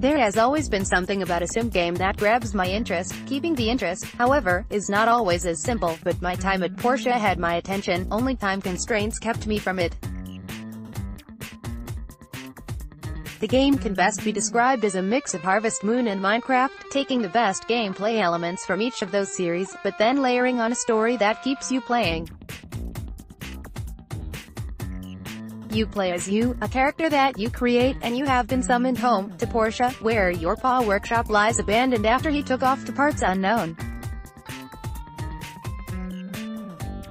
There has always been something about a sim game that grabs my interest. Keeping the interest, however, is not always as simple, but my time at Portia had my attention, only time constraints kept me from it. The game can best be described as a mix of Harvest Moon and Minecraft, taking the best gameplay elements from each of those series, but then layering on a story that keeps you playing. You play as you, a character that you create, and you have been summoned home, to Portia, where your pa's workshop lies abandoned after he took off to parts unknown.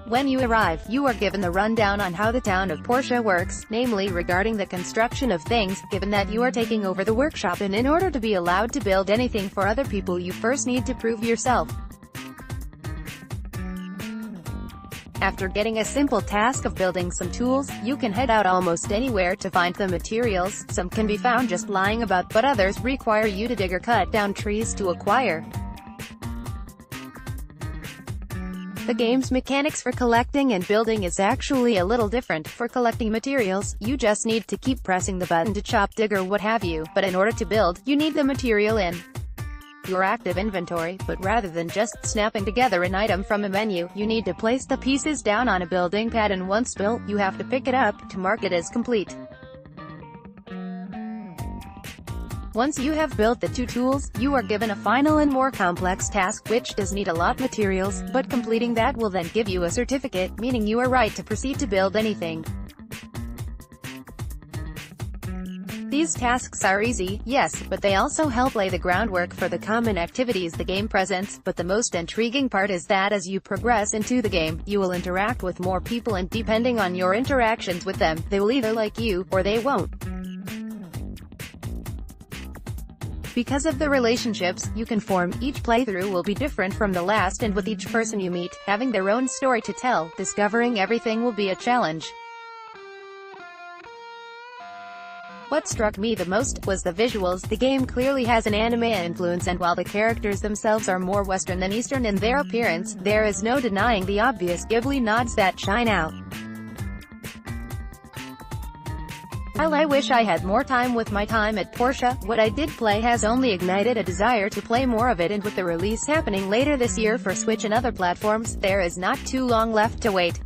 When you arrive, you are given the rundown on how the town of Portia works, namely regarding the construction of things, given that you are taking over the workshop and in order to be allowed to build anything for other people you first need to prove yourself. After getting a simple task of building some tools, you can head out almost anywhere to find the materials. Some can be found just lying about, but others require you to dig or cut down trees to acquire. The game's mechanics for collecting and building is actually a little different. For collecting materials, you just need to keep pressing the button to chop, dig or what have you, but in order to build, you need the material in your active inventory, but rather than just snapping together an item from a menu, you need to place the pieces down on a building pad, and once built, you have to pick it up to mark it as complete. Once you have built the two tools, you are given a final and more complex task, which does need a lot of materials, but completing that will then give you a certificate, meaning you are right to proceed to build anything. These tasks are easy, yes, but they also help lay the groundwork for the common activities the game presents. But the most intriguing part is that as you progress into the game, you will interact with more people, and depending on your interactions with them, they will either like you, or they won't. Because of the relationships you can form, each playthrough will be different from the last, and with each person you meet, having their own story to tell, discovering everything will be a challenge. What struck me the most was the visuals. The game clearly has an anime influence, and while the characters themselves are more Western than Eastern in their appearance, there is no denying the obvious Ghibli nods that shine out. While I wish I had more time with my time at Portia, what I did play has only ignited a desire to play more of it, and with the release happening later this year for Switch and other platforms, there is not too long left to wait.